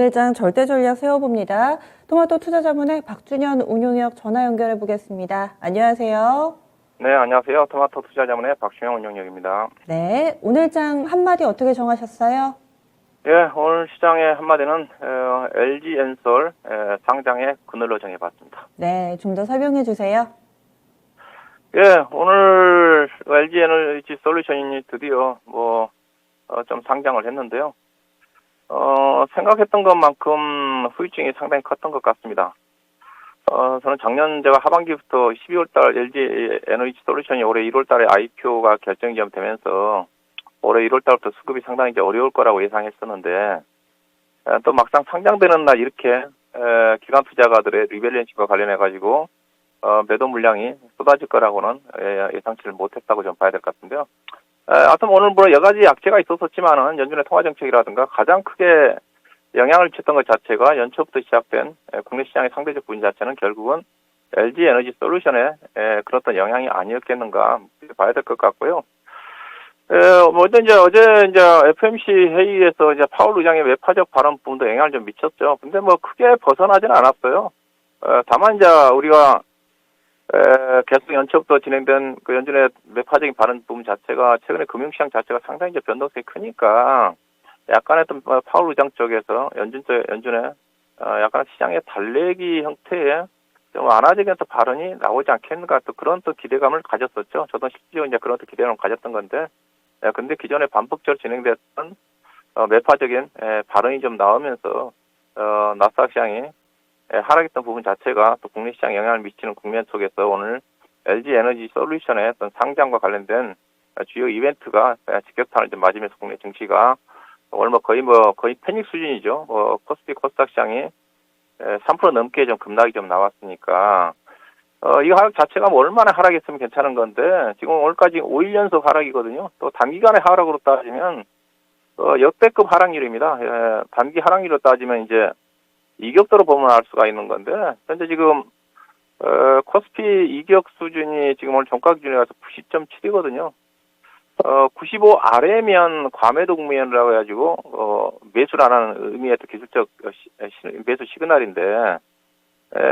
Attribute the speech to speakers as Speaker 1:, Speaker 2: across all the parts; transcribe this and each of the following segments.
Speaker 1: 오늘장 절대전략 세워봅니다. 토마토 투자자문의 박준현 운용역 전화 연결해 보겠습니다. 안녕하세요.
Speaker 2: 네, 안녕하세요. 토마토 투자자문의 박준현 운용역입니다.
Speaker 1: 네, 오늘장 한마디 어떻게 정하셨어요?
Speaker 2: 예, 오늘 시장의 한마디는 LG엔솔 상장의 그늘로 정해봤습니다.
Speaker 1: 네, 좀 더 설명해 주세요.
Speaker 2: 예, 오늘 LG에너지 솔루션이 드디어 좀 상장을 했는데요. 생각했던 것만큼 후유증이 상당히 컸던 것 같습니다. 저는 작년 제가 하반기부터 12월달 LG 에너지 솔루션이 올해 1월달에 IPO가 결정이 좀 되면서 올해 1월달부터 수급이 상당히 이제 어려울 거라고 예상했었는데 또 막상 상장되는 날 이렇게 기관 투자가들의 리밸런싱과 관련해 가지고 매도 물량이 쏟아질 거라고는 예상치를 못했다고 좀 봐야 될 것 같은데요. 하여튼 오늘 여러 가지 약재가 있었지만은 연준의 통화 정책이라든가 가장 크게 영향을 미쳤던 것 자체가 연초부터 시작된 국내 시장의 상대적 부진 자체는 결국은 LG 에너지 솔루션의 그런 영향이 아니었겠는가 봐야 될 것 같고요. 어제 FOMC 회의에서 파월 의장의 외파적 발언 부분도 영향을 좀 미쳤죠. 근데 크게 벗어나지는 않았어요. 다만 우리가 계속 연초부터 진행된 그 연준의 매파적인 발언 부분 자체가 최근에 금융시장 자체가 상당히 변동성이 크니까 약간의 파월 의장 쪽에서 연준의 약간 시장의 달래기 형태의 좀 완화적인 발언이 나오지 않겠는가 또 그런 기대감을 가졌었죠. 저도 실제로 그런 기대감을 가졌던 건데, 근데 기존에 반복적으로 진행됐던 매파적인 발언이 좀 나오면서 나스닥 시장이 하락했던 부분 자체가 또 국내 시장에 영향을 미치는 국면 속에서 오늘 LG 에너지 솔루션의 어떤 상장과 관련된 주요 이벤트가 직격탄을 좀 맞으면서 국내 증시가 오늘 거의 패닉 수준이죠. 코스피 코스닥 시장이 3% 넘게 좀 급락이 좀 나왔으니까 이 하락 자체가 얼마나 하락했으면 괜찮은 건데 지금 오늘까지 5일 연속 하락이거든요. 또 단기간의 하락으로 따지면 역대급 하락률입니다. 단기 하락률로 따지면 이제 이격도로 보면 알 수가 있는 건데 현재 지금 코스피 이격 수준이 지금 오늘 종가 기준에 가서 90.7이거든요. 95 아래면 과매도 국면이라고 해가지고 매수를 안 하는 의미의 기술적 매수 시그널인데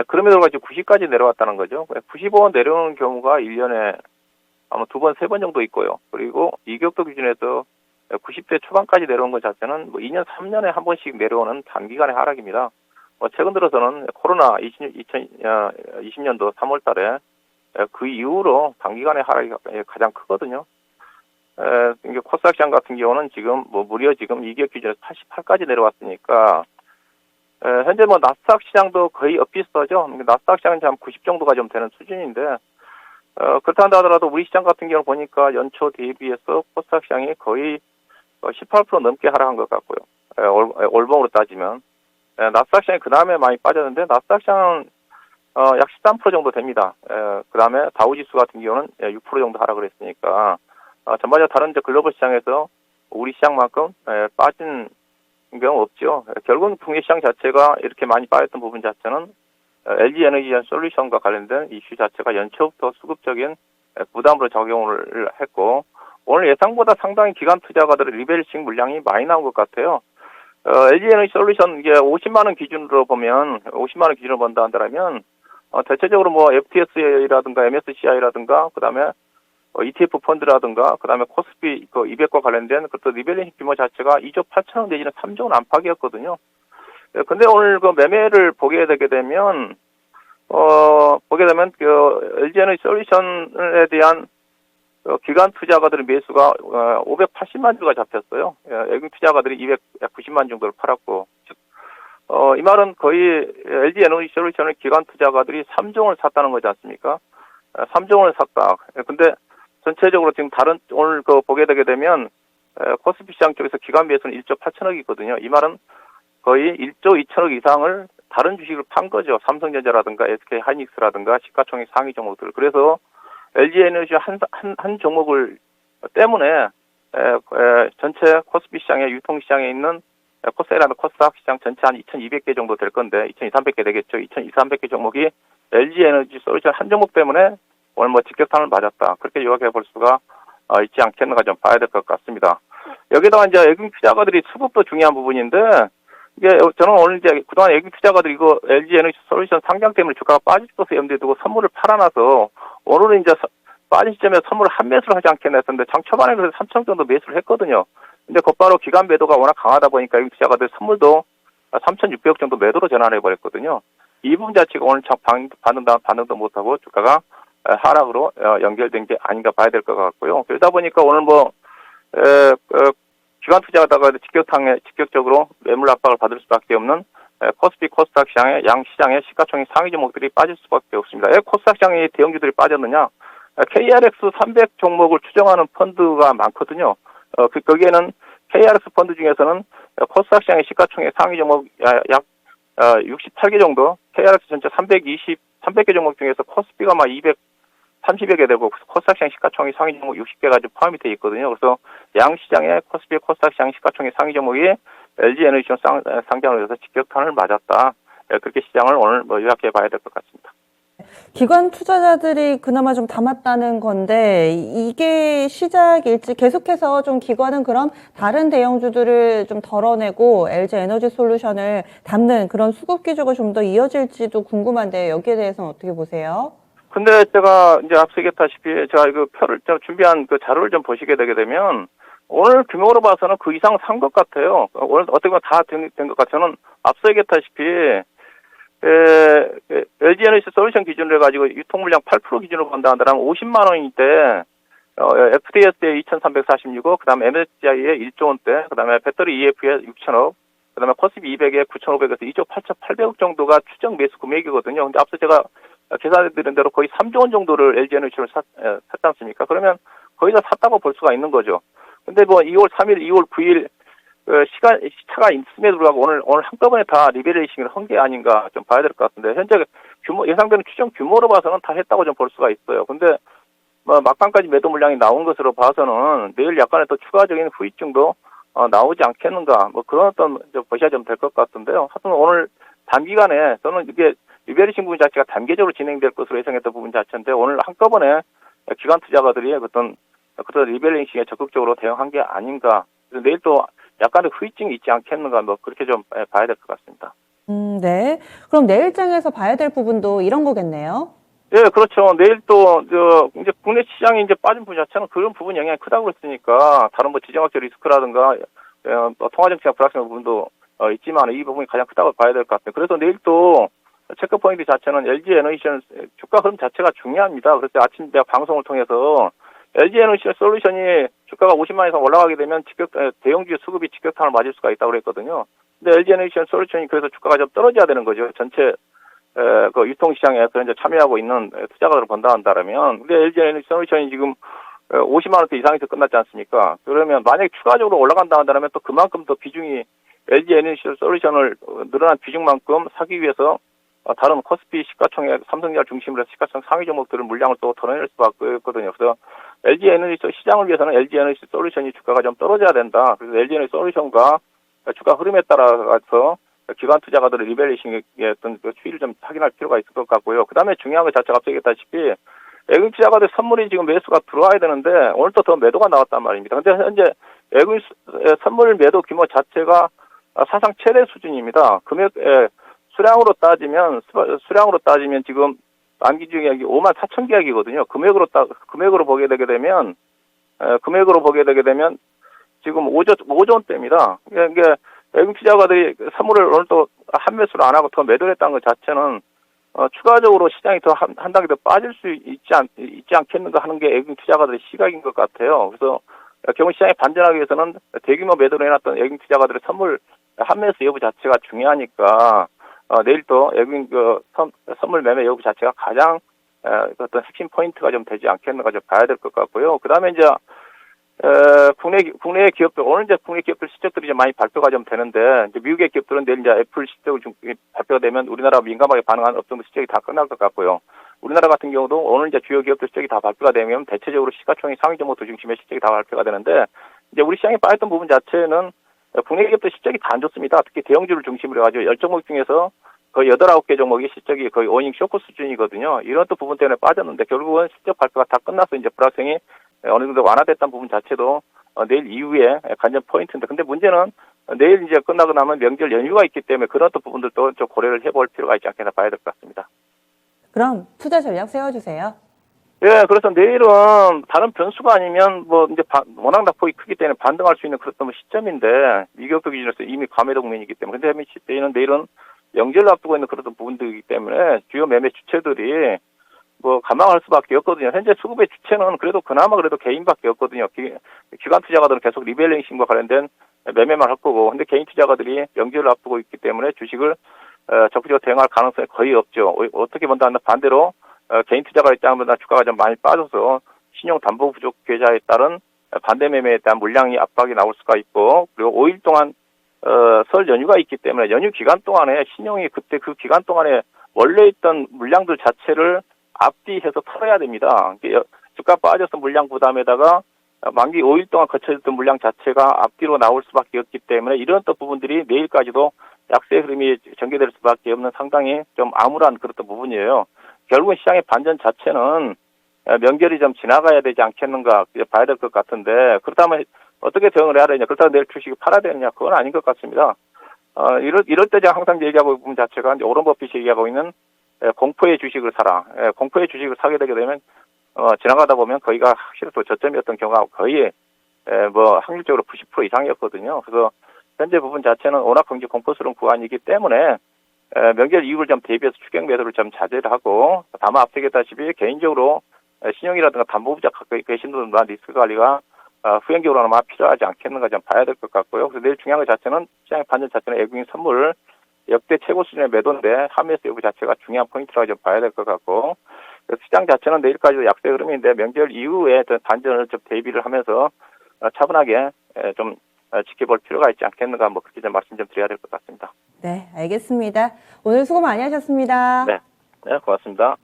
Speaker 2: 그럼에도 불구하고 90까지 내려왔다는 거죠. 95 내려오는 경우가 1년에 아마 2번, 3번 정도 있고요. 그리고 이격도 기준에서 90대 초반까지 내려온 것 자체는 2년, 3년에 한 번씩 내려오는 단기간의 하락입니다. 최근 들어서는 코로나 2020년도 3월 달에 그 이후로 단기간의 하락이 가장 크거든요. 코스닥 시장 같은 경우는 지금 무려 지금 이격 기준에서 88까지 내려왔으니까 현재 나스닥 시장도 거의 엇비슷하죠. 나스닥 시장은 한 90 정도가 좀 되는 수준인데 그렇다 하더라도 우리 시장 같은 경우 보니까 연초 대비해서 코스닥 시장이 거의 18% 넘게 하락한 것 같고요. 월봉으로 따지면 나스닥 시장이 그 다음에 많이 빠졌는데 나스닥 시장은 약 13% 정도 됩니다. 그 다음에 다우지수 같은 경우는 6% 정도 하락을 했으니까 전반적으로 다른 글로벌 시장에서 우리 시장만큼 빠진 경우 없죠. 결국은 국내 시장 자체가 이렇게 많이 빠졌던 부분 자체는 LG 에너지 솔루션과 관련된 이슈 자체가 연초부터 수급적인 부담으로 작용을 했고 오늘 예상보다 상당히 기관 투자가들의 리밸싱 물량이 많이 나온 것 같아요. LG 에너지 솔루션 이게 50만 원 기준으로 보면 50만 원 기준으로 본다 한다면 대체적으로 FTSA라든가 MSCI라든가 그다음에 ETF 펀드라든가 그다음에 코스피 200과 관련된 그것도 리밸런싱 규모 자체가 2조 8천억 내지는 3조 원 안팎이었거든요. 근데 오늘 매매를 보게 되면 LG 에너지 솔루션에 대한 기관 투자가들의 매수가 580만 주가 잡혔어요. 외국 투자가들이 290만 정도를 팔았고, 이 말은 거의 LG 에너지 솔루션을 기관 투자가들이 3종을 샀다는 거지 않습니까? 3종을 샀다. 근데 전체적으로 지금 오늘 보게 되면 코스피 시장 쪽에서 기관 매수는 1조 8천억이거든요. 이 말은 거의 1조 2천억 이상을 다른 주식을 판 거죠. 삼성전자라든가 SK 하이닉스라든가 시가총액 상위 종목들. 그래서 LG 에너지 한 종목을 때문에 전체 코스피 시장에 유통시장에 있는 코스닥이라는 코스닥 시장 전체 한 2,200개 정도 될 건데 2,200, 300개 되겠죠. 2,200, 300개 종목이 LG 에너지 솔루션 한 종목 때문에 오늘 직격탄을 맞았다. 그렇게 요약해 볼 수가 있지 않겠는가 좀 봐야 될 것 같습니다. 여기다가 이제 외국 투자가들이 수급도 중요한 부분인데 이게 저는 오늘 이제 그동안 애국 투자가들이 이거 LG 에너지 솔루션 상장 때문에 주가가 빠질 것을 염두에 두고 선물을 팔아놔서 오늘은 이제 빠진 시점에 선물을 한 매수를 하지 않겠나 했었는데 장 초반에 그래서 3천 정도 매수를 했거든요. 근데 곧바로 기간 매도가 워낙 강하다 보니까 애국 투자가들 선물도 3,600억 정도 매도로 전환해 버렸거든요. 이 부분 자체가 오늘 반응도 못하고 주가가 하락으로 연결된 게 아닌가 봐야 될 것 같고요. 그러다 보니까 오늘 기관 투자하다가 직격적으로 매물 압박을 받을 수밖에 없는 코스피 코스닥 시장의 양 시장의 시가총액 상위 종목들이 빠질 수밖에 없습니다. 왜 코스닥 시장의 대형주들이 빠졌느냐? KRX 300 종목을 추정하는 펀드가 많거든요. 거기에는 KRX 펀드 중에서는 코스닥 시장의 시가총액 상위 종목 약 68개 정도, KRX 전체 300개 종목 중에서 코스피가 막 230여 개 되고 코스닥 시장 시가총액 상위 종목 60개가 포함이 되어 있거든요. 그래서 양 시장의 코스피 코스닥 시장 시가총액 상위 종목이 LG 에너지션 상장을 해서 직격탄을 맞았다. 그렇게 시장을 오늘 요약해 봐야 될 것 같습니다.
Speaker 1: 기관 투자자들이 그나마 좀 담았다는 건데 이게 시작일지 계속해서 좀 기관은 그럼 다른 대형주들을 좀 덜어내고 LG 에너지 솔루션을 담는 그런 수급 기조가 좀 더 이어질지도 궁금한데 여기에 대해서는 어떻게 보세요?
Speaker 2: 근데 제가 이제 앞서 얘기했다시피 제가 그 표를 준비한 그 자료를 좀 보시게 되게 되면 오늘 규모로 봐서는 그 이상 산 것 같아요. 오늘 어떻게 보면 다 된 것 같아요. 저는 앞서 얘기했다시피 LG 에너지 솔루션 기준으로 해가지고 유통물량 8% 기준으로 본다 한다면 50만 원인데 FDS에 2,346억, 그 다음에 MSCI에 1조 원대, 그 다음에 배터리 EF에 6천억, 그 다음에 코스피 200에 9,500에서 2조 8,800억 정도가 추정 매수 금액이거든요. 근데 앞서 제가 계산해드린 대로 거의 3조 원 정도를 LG 에너지를 샀지 않습니까? 그러면 거의 다 샀다고 볼 수가 있는 거죠. 근데 2월 3일, 2월 9일 시차가 있음에도 불구하고 오늘 한꺼번에 다 리베레이싱을 한 게 아닌가 좀 봐야 될 것 같은데, 현재 예상되는 추정 규모로 봐서는 다 했다고 좀 볼 수가 있어요. 근데 막판까지 매도 물량이 나온 것으로 봐서는 내일 약간의 또 추가적인 후유증도 나오지 않겠는가, 그런 어떤 보셔야 좀 될 것 같은데요. 하여튼 오늘 단기간에 저는 이게 리베레이싱 부분 자체가 단계적으로 진행될 것으로 예상했던 부분 자체인데, 오늘 한꺼번에 기관 투자가들이 어떤 리베레이싱에 적극적으로 대응한 게 아닌가. 그래서 내일 또 약간의 후유증이 있지 않겠는가, 그렇게 좀 봐야 될 것 같습니다.
Speaker 1: 네. 그럼 내일장에서 봐야 될 부분도 이런 거겠네요.
Speaker 2: 예, 그렇죠. 내일 또, 이제 국내 시장이 이제 빠진 부분 자체는 그런 부분 영향이 크다고 했으니까, 다른 지정학적 리스크라든가, 통화정책의 불확실한 부분도 있지만, 이 부분이 가장 크다고 봐야 될 것 같아요. 그래서 내일 또, 체크 포인트 자체는 LG 에너지션 주가 흐름 자체가 중요합니다. 그래서 아침 제가 방송을 통해서, LG 에너지 솔루션이 주가가 50만 원 이상 올라가게 되면 대형주 수급이 직격탄을 맞을 수가 있다고 그랬거든요. 근데 LG 에너지 솔루션이 그래서 주가가 좀 떨어져야 되는 거죠. 전체 그 유통시장에 이제 참여하고 있는 투자가들을 본다 한다면. 근데 LG 에너지 솔루션이 지금 50만 원대 이상에서 끝났지 않습니까? 그러면 만약에 추가적으로 올라간다 한다면 또 그만큼 더 비중이 LG 에너지 솔루션을 늘어난 비중만큼 사기 위해서 다른 코스피 시가총액 삼성전자 중심으로 해서 시가총액 상위 종목들을 물량을 또 덜어낼 수밖에 없거든요. 그래서 LG 에너지 시장을 위해서는 LG 에너지 솔루션이 주가가 좀 떨어져야 된다. 그래서 LG 에너지 솔루션과 주가 흐름에 따라서 기관 투자가들의 리밸리싱의 어떤 추이를 좀 확인할 필요가 있을 것 같고요. 그 다음에 중요한 것 자체가 앞서 얘기했다시피 외국 투자가들 선물이 지금 매수가 들어와야 되는데 오늘 또 더 매도가 나왔단 말입니다. 근데 현재 외국 선물 매도 규모 자체가 사상 최대 수준입니다. 수량으로 따지면 지금 만기 중약이 5만 4천 계약이거든요. 금액으로 보게 되게 되면 지금 5조 원대입니다. 그러니까 외국 투자가들이 선물을 오늘 또 한 매수를 안 하고 더 매도를 했다는 것 자체는 추가적으로 시장이 더 한 단계 더 빠질 수 있지 않겠는가 하는 게 외국 투자가들의 시각인 것 같아요. 그래서 경우 시장이 반전하기 위해서는 대규모 매도를 해놨던 외국 투자가들의 선물 한 매수 여부 자체가 중요하니까 내일 또 외국인 선물 매매 여부 자체가 가장 어떤 핵심 포인트가 좀 되지 않겠는가 좀 봐야 될 것 같고요. 그 다음에 이제 국내 기업들, 오늘 이제 국내 기업들 실적들이 이제 많이 발표가 좀 되는데, 이제 미국의 기업들은 내일 이제 애플 실적을 발표가 되면 우리나라 민감하게 반응하는 업종들 실적이 다 끝날 것 같고요. 우리나라 같은 경우도 오늘 이제 주요 기업들 실적이 다 발표가 되면 대체적으로 시가총액 상위 종목들 중심의 실적이 다 발표가 되는데, 이제 우리 시장에 빠졌던 부분 자체는 국내 기업들 실적이 다 안 좋습니다. 특히 대형주를 중심으로 해가지고 10종목 중에서 거의 8, 9개 종목이 실적이 거의 어닝 쇼크 수준이거든요. 이런 또 부분 때문에 빠졌는데 결국은 실적 발표가 다 끝나서 이제 불확성이 어느 정도 완화됐다는 부분 자체도 내일 이후에 관전 포인트인데, 근데 문제는 내일 이제 끝나고 나면 명절 연휴가 있기 때문에 그런 또 부분들도 좀 고려를 해볼 필요가 있지 않겠나 봐야 될 것 같습니다.
Speaker 1: 그럼 투자 전략 세워주세요.
Speaker 2: 예, 그래서 내일은 다른 변수가 아니면 뭐 이제 워낙 낙폭이 크기 때문에 반등할 수 있는 그런 뭐 시점인데 미국도 기준으로서 이미 감해도 국면이기 때문에 근데 내일은 명절 앞두고 있는 그런 부분들이기 때문에 주요 매매 주체들이 뭐 감망할 수밖에 없거든요. 현재 수급의 주체는 그래도 그나마 그래도 개인밖에 없거든요. 기관 투자가들은 계속 리밸런싱과 관련된 매매만 할 거고, 근데 개인 투자가들이 명절을 앞두고 있기 때문에 주식을 적극적으로 대응할 가능성이 거의 없죠. 어떻게 본다면 반대로 개인 투자가 입장보다 주가가 좀 많이 빠져서 신용 담보 부족 계좌에 따른 반대 매매에 대한 물량이 압박이 나올 수가 있고, 그리고 5일 동안 설 연휴가 있기 때문에 연휴 기간 동안에 신용이 그때 그 기간 동안에 원래 있던 물량들 자체를 앞뒤해서 털어야 됩니다. 주가 빠져서 물량 부담에다가 만기 5일 동안 거쳐졌던 물량 자체가 앞뒤로 나올 수밖에 없기 때문에 이런 또 부분들이 내일까지도 약세 흐름이 전개될 수밖에 없는 상당히 좀 암울한 그런 부분이에요. 결국은 시장의 반전 자체는 명절이 좀 지나가야 되지 않겠는가 봐야 될 것 같은데, 그렇다면 어떻게 대응을 해야 되냐, 그렇다고 내일 주식을 팔아야 되느냐, 그건 아닌 것 같습니다. 이럴 때 제가 항상 얘기하고 있는 부분 자체가 이제 오런 버핏이 얘기하고 있는 공포의 주식을 사라. 공포의 주식을 사게 되게 되면 지나가다 보면 거기가 확실히 또 저점이었던 경우가 거의 뭐 확률적으로 90% 이상이었거든요. 그래서 현재 부분 자체는 워낙 경제 공포스러운 구간이기 때문에 명절 이후를 좀 대비해서 추격 매도를 좀 자제를 하고, 다만 앞서 얘기했다시피 개인적으로 신용이라든가 담보 부족 갖고 계신 분들만 리스크 관리가 후행적으로나마 필요하지 않겠는가 좀 봐야 될 것 같고요. 그래서 내일 중요한 것 자체는 시장의 반전 자체는 외국인 선물 역대 최고 수준의 매도인데 하메스 여부 자체가 중요한 포인트라고 좀 봐야 될 것 같고, 시장 자체는 내일까지도 약세 흐름인데 명절 이후에 반전을 좀 대비를 하면서 차분하게 좀 지켜볼 필요가 있지 않겠는가, 뭐 그렇게 좀 말씀 좀 드려야 될 것 같습니다.
Speaker 1: 네, 알겠습니다. 오늘 수고 많이 하셨습니다.
Speaker 2: 네, 고맙습니다.